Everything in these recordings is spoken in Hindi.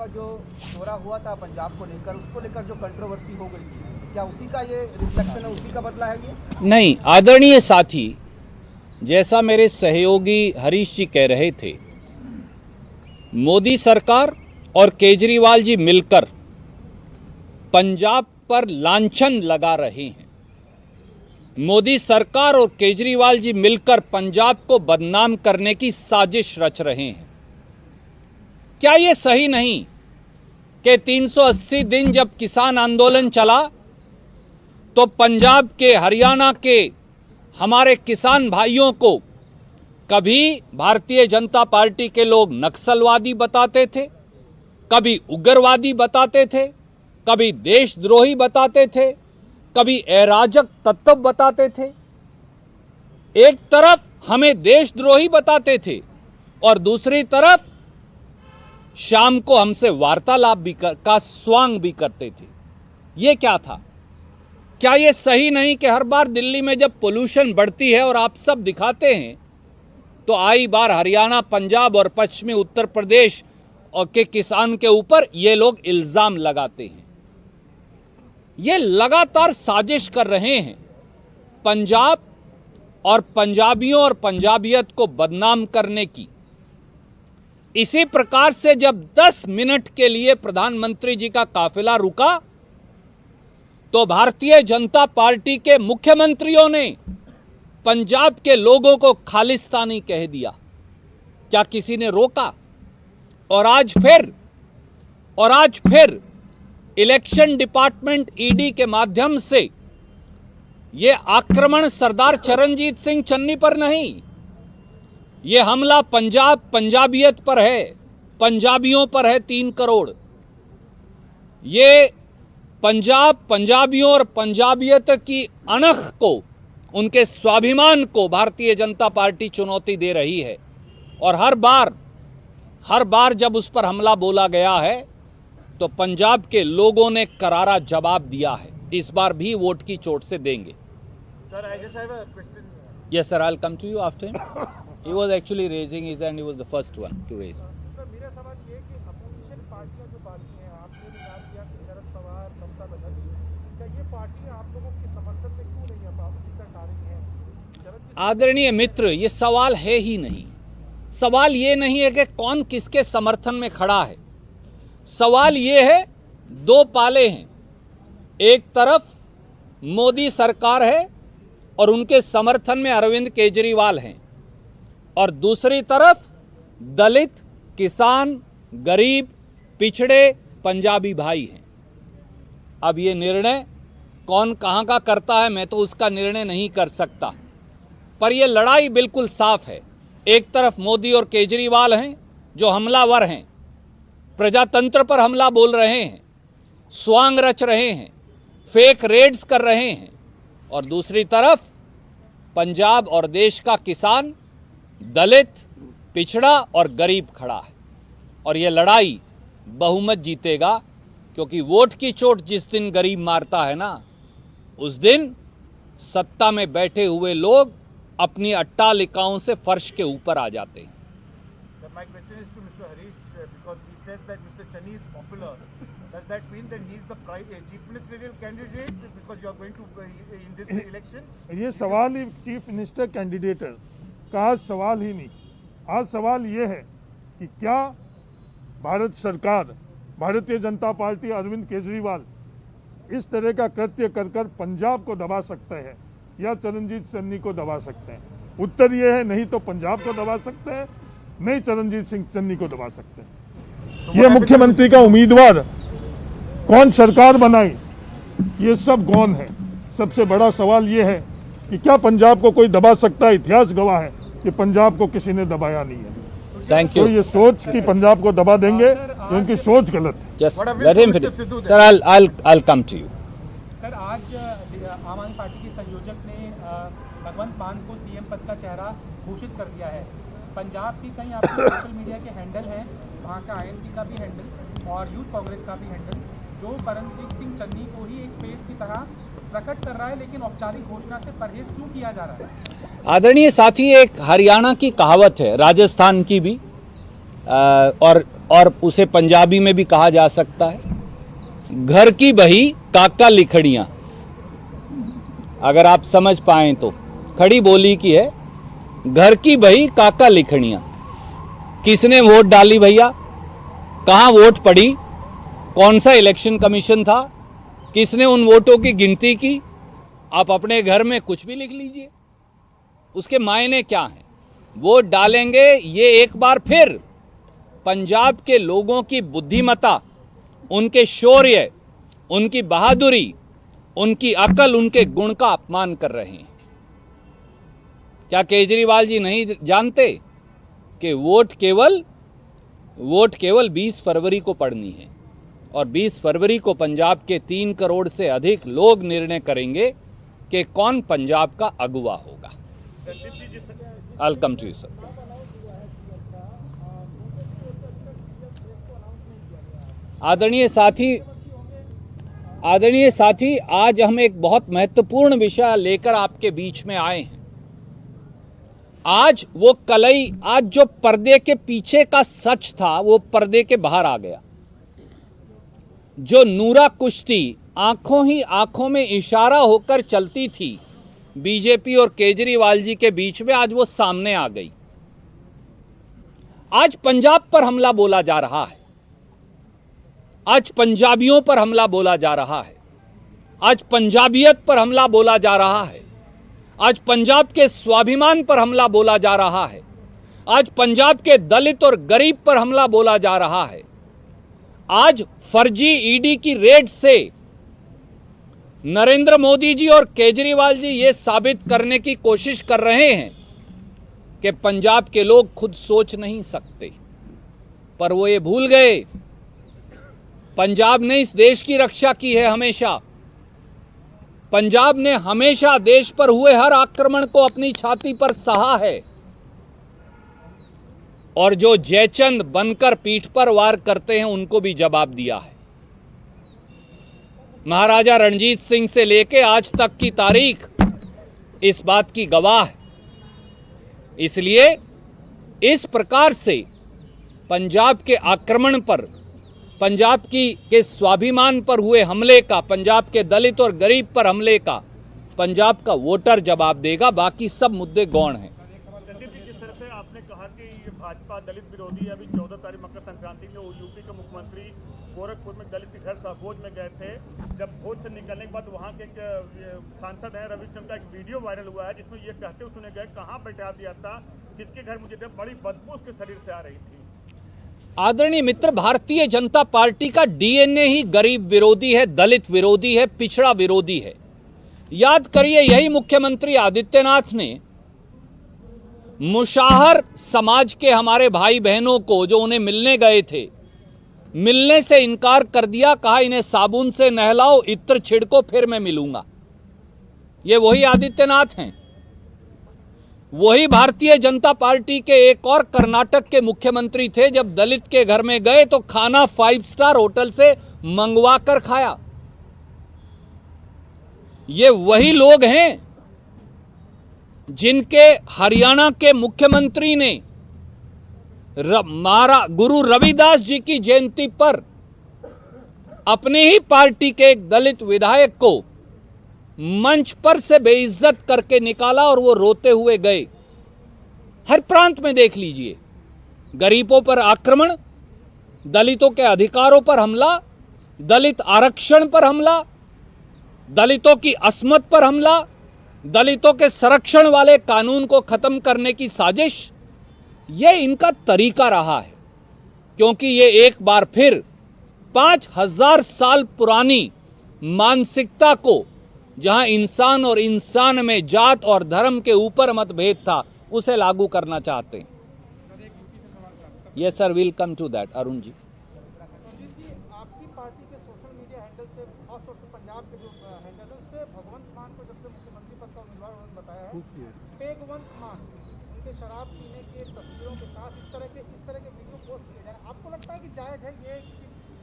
का जो दौरा हुआ था पंजाब को लेकर, उसको लेकर जो कंट्रोवर्सी हो गई थी, क्या उसी का ये रिफ्लेक्शन है, उसी का बदला है ये? नहीं, आदरणीय साथी, जैसा मेरे सहयोगी हरीश जी कह रहे थे, मोदी सरकार और केजरीवाल जी मिलकर पंजाब पर लांछन लगा रहे हैं। मोदी सरकार और केजरीवाल जी मिलकर पंजाब को बदनाम करने की साजिश रच रहे हैं। क्या यह सही नहीं कि 380 दिन जब किसान आंदोलन चला तो पंजाब के, हरियाणा के हमारे किसान भाइयों को कभी भारतीय जनता पार्टी के लोग नक्सलवादी बताते थे, कभी उग्रवादी बताते थे, कभी देशद्रोही बताते थे, कभी अराजक तत्व बताते थे। एक तरफ हमें देशद्रोही बताते थे और दूसरी तरफ शाम को हमसे वार्तालाप भी का स्वांग भी करते थे। यह क्या था? क्या यह सही नहीं कि हर बार दिल्ली में जब पोल्यूशन बढ़ती है और आप सब दिखाते हैं तो आई बार हरियाणा, पंजाब और पश्चिमी उत्तर प्रदेश और के किसान के ऊपर ये लोग इल्जाम लगाते हैं? ये लगातार साजिश कर रहे हैं पंजाब और पंजाबियों और पंजाबियत को बदनाम करने की। इसी प्रकार से जब 10 मिनट के लिए प्रधानमंत्री जी का काफिला रुका तो भारतीय जनता पार्टी के मुख्यमंत्रियों ने पंजाब के लोगों को खालिस्तानी कह दिया। क्या किसी ने रोका? और आज फिर इलेक्शन डिपार्टमेंट ईडी के माध्यम से यह आक्रमण सरदार चरणजीत सिंह चन्नी पर नहीं, यह हमला पंजाबियत पर है, पंजाबियों पर है 3 करोड़। ये पंजाबियों और पंजाबियत की अणख को, उनके स्वाभिमान को भारतीय जनता पार्टी चुनौती दे रही है। और हर बार जब उस पर हमला बोला गया है तो पंजाब के लोगों ने करारा जवाब दिया है। इस बार भी वोट की चोट से देंगे। Sir, I just have a question. Yes sir, I'll come to you after him. He was actually raising his hand. He was the first one to raise. Sir, मेरा सवाल ये है कि अपोजिशन पार्टियां जो बाकी हैं, आपने भी नाम किया कि शरद पवार, ममता बनर्जी, क्या ये पार्टियां आप लोगों के समर्थन में क्यों नहीं आ रही हैं? आदरणीय मित्र, ये सवाल है ही नहीं। सवाल ये नहीं है कि कौन किसके समर्थन में खड़ा है। सवाल ये है, 2 पाले हैं। एक तरफ मोदी सरकार है और उनके समर्थन में अरविंद केजरीवाल हैं, और दूसरी तरफ दलित, किसान, गरीब, पिछड़े पंजाबी भाई हैं। अब ये निर्णय कौन कहां का करता है, मैं तो उसका निर्णय नहीं कर सकता, पर यह लड़ाई बिल्कुल साफ है। एक तरफ मोदी और केजरीवाल हैं जो हमलावर हैं, प्रजातंत्र पर हमला बोल रहे हैं, स्वांग रच रहे हैं, फेक रेड्स कर रहे हैं, और दूसरी तरफ पंजाब और देश का किसान, दलित, पिछड़ा और गरीब खड़ा है। और यह लड़ाई बहुमत जीतेगा, क्योंकि वोट की चोट जिस दिन गरीब मारता है ना, उस दिन सत्ता में बैठे हुए लोग अपनी अट्टालिकाओं से फर्श के ऊपर आ जाते हैं। My question is to Mr. Harish, because he says that Mr. Chani is popular. Does that mean that he is the chief ministerial candidate because you are going to in this election? ये सवाल ही चीफ मिनिस्टर कैंडिडेट का आज सवाल ही नहीं। आज सवाल ये है कि क्या भारत सरकार, भारतीय जनता पार्टी, अरविंद केजरीवाल इस तरह का कृत्य कर कर पंजाब को दबा सकते हैं या चरणजीत चन्नी को दबा सकते हैं? उत्तर ये है, नहीं तो पंजाब को दबा सकते हैं, नहीं चरणजीत सिंह चन्नी को दबा सकते हैं। ये मुख्यमंत्री का उम्मीदवार कौन सरकार बनाई, ये सब कौन है? सबसे बड़ा सवाल ये है कि क्या पंजाब को कोई दबा सकता है? इतिहास गवाह है कि पंजाब को किसी ने दबाया नहीं है। Thank you. तो ये सोच कि पंजाब को दबा देंगे, तो उनकी सोच गलत है। Just let him finish. Sir, I'll come to you. Sir, आज आम आदमी पार्टी के संयोजक ने भगवंत मान को सीएम पद का चेहरा घोषित कर दिया है। पंजाब की कई आपके सोशल मीडिया के हैंडल हैं, वहाँ का आईएनसी का भी हैंडल और यूथ कांग्रेस का भी हैंडल, जो परमजीत सिंह चन्नी को ही एक फेस की तरह प्रकट कर रहा है, लेकिन औपचारिक घोषणा से परहेज क्यों किया जा रहा है? आदरणीय साथी, एक हरियाणा की कहावत है, राजस्थान की भी और और उसे पंजाबी में भी कहा जा सकता है, घर की बही काका लिखड़ियां, अगर आप समझ पाएं तो खड़ी बोली की है, घर की बही काका लिखड़ियां। किसने वोट डाली भैया, कहां वोट पड़ी, कौन सा इलेक्शन कमीशन था, किसने उन वोटों की गिनती की, आप अपने घर में कुछ भी लिख लीजिए, उसके मायने क्या हैं। वोट डालेंगे, ये एक बार फिर पंजाब के लोगों की बुद्धिमत्ता, उनके शौर्य, उनकी बहादुरी, उनकी अकल, उनके गुण का अपमान कर रहे हैं। क्या केजरीवाल जी नहीं जानते कि वोट केवल 20 फरवरी को पड़नी है और 20 फरवरी को पंजाब के 3 करोड़ से अधिक लोग निर्णय करेंगे कि कौन पंजाब का अगुवा होगा। I'll come to you, sir. आदरणीय साथी, आज हम एक बहुत महत्वपूर्ण विषय लेकर आपके बीच में आए हैं। आज जो पर्दे के पीछे का सच था वो पर्दे के बाहर आ गया। जो नूरा कुश्ती आंखों ही आंखों में इशारा होकर चलती थी बीजेपी और केजरीवाल जी के बीच में, आज वो सामने आ गई। आज पंजाब पर हमला बोला जा रहा है, आज पंजाबियों पर हमला बोला जा रहा है, आज पंजाबियत पर हमला बोला जा रहा है, आज पंजाब के स्वाभिमान पर हमला बोला जा रहा है, आज पंजाब के दलित और गरीब पर हमला बोला जा रहा है। आज फर्जी ईडी की रेड से नरेंद्र मोदी जी और केजरीवाल जी ये साबित करने की कोशिश कर रहे हैं कि पंजाब के लोग खुद सोच नहीं सकते, पर वो ये भूल गए पंजाब ने इस देश की रक्षा की है हमेशा। पंजाब ने हमेशा देश पर हुए हर आक्रमण को अपनी छाती पर सहा है और जो जयचंद बनकर पीठ पर वार करते हैं उनको भी जवाब दिया है। महाराजा रणजीत सिंह से लेके आज तक की तारीख इस बात की गवाह है। इसलिए इस प्रकार से पंजाब के आक्रमण पर, पंजाब के स्वाभिमान पर हुए हमले का, पंजाब के दलित और गरीब पर हमले का पंजाब का वोटर जवाब देगा। बाकी सब मुद्दे गौण हैं। जिस तरह से आपने कहा कि ये भाजपा दलित विरोधी है, अभी 14 तारीख मकर संक्रांति में यूपी के मुख्यमंत्री गोरखपुर में दलित के घर भोज में गए थे। जब भोज से निकलने के बाद वहाँ के सांसद हैं रविचंद्र का एक वीडियो वायरल हुआ है जिसमें ये कहते हुए सुने गए, कहाँ बैठा दिया था, किसके घर मुझे बड़ी बदबू उसके शरीर से आ रही थी। आदरणीय मित्र, भारतीय जनता पार्टी का डीएनए ही गरीब विरोधी है, दलित विरोधी है, पिछड़ा विरोधी है। याद करिए, यही मुख्यमंत्री आदित्यनाथ ने मुशाहर समाज के हमारे भाई बहनों को जो उन्हें मिलने गए थे, मिलने से इनकार कर दिया। कहा इन्हें साबुन से नहलाओ, इत्र छिड़को, फिर मैं मिलूंगा। ये वही आदित्यनाथ हैं। वही भारतीय जनता पार्टी के एक और कर्नाटक के मुख्यमंत्री थे। जब दलित के घर में गए तो खाना 5 स्टार होटल से मंगवा कर खाया। ये वही लोग हैं जिनके हरियाणा के मुख्यमंत्री ने गुरु रविदास जी की जयंती पर अपनी ही पार्टी के एक दलित विधायक को मंच पर से बेइज्जत करके निकाला और वो रोते हुए गए। हर प्रांत में देख लीजिए, गरीबों पर आक्रमण, दलितों के अधिकारों पर हमला, दलित आरक्षण पर हमला, दलितों की अस्मत पर हमला, दलितों के संरक्षण वाले कानून को खत्म करने की साजिश। ये इनका तरीका रहा है, क्योंकि ये एक बार फिर 5000 साल पुरानी मानसिकता को, जहां इंसान और इंसान में जात और धर्म के ऊपर मतभेद था, उसे लागू करना चाहते हैं। Yes sir, will come to that. Arun ji, आपकी पार्टी के सोशल मीडिया हैंडल से, खासतौर से पंजाब के जो हैंडल है, उससे भगवंत मान को जब से मुख्यमंत्री पद का उम्मीदवार उन्होंने बताया है, पेगवंत मान उनके शराब पीने की तस्वीरों के साथ इस तरह के वीडियो पोस्ट किए जा रहे हैं। आपको लगता है कि जायज है ये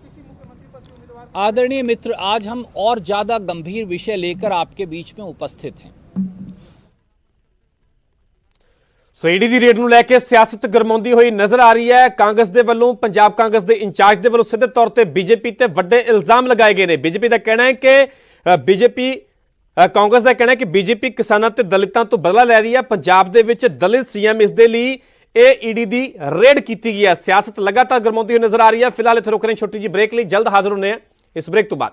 किसी मुख्यमंत्री पद के उम्मीदवार? आदरणीय मित्र, आज हम और ज्यादा गंभीर विषय लेकर आपके बीच में उपस्थित हैं। ਸੋ ਈਡੀ ਦੀ ਰੇਡ ਨੂੰ ਲੈ ਕੇ ਸਿਆਸਤ ਗਰਮਾਉਂਦੀ ਹੋਈ ਨਜ਼ਰ ਆ ਰਹੀ ਹੈ। ਕਾਂਗਰਸ ਦੇ ਵੱਲੋਂ, ਪੰਜਾਬ ਕਾਂਗਰਸ ਦੇ ਇੰਚਾਰਜ ਦੇ ਵੱਲੋਂ ਸਿੱਧੇ ਤੌਰ ਤੇ ਬੀਜੇਪੀ ਤੇ ਵੱਡੇ ਇਲਜ਼ਾਮ ਲਗਾਏ ਗਏ ਨੇ। ਬੀਜੇਪੀ ਦਾ ਕਹਿਣਾ ਹੈ ਕਿ ਕਾਂਗਰਸ ਦਾ ਕਹਿਣਾ ਹੈ ਕਿ ਬੀਜੇਪੀ ਕਿਸਾਨਾਂ ਤੇ ਦਲਿਤਾਂ ਤੋਂ ਬਦਲਾ ਲੈ ਰਹੀ ਹੈ। ਪੰਜਾਬ ਦੇ ਵਿੱਚ ਦਲਿਤ ਸੀਐਮ, ਇਸ ਦੇ ਲਈ ਇਹ ਈਡੀ ਦੀ ਰੇਡ ਕੀਤੀ ਗਈ ਹੈ। ਸਿਆਸਤ ਲਗਾਤਾਰ ਗਰਮਾਉਂਦੀ ਹੋਈ ਨਜ਼ਰ ਆ ਰਹੀ ਹੈ। ਫਿਲਹਾਲ ਇੱਥੇ ਰੁਕ ਰਹੇ ਛੋਟੀ ਜਿਹੀ ਬ੍ਰੇਕ ਲਈ, ਜਲਦ ਹਾਜ਼ਰ ਹੁੰਦੇ ਹਾਂ ਇਸ ਬ੍ਰੇਕ ਤੋਂ ਬਾਅਦ।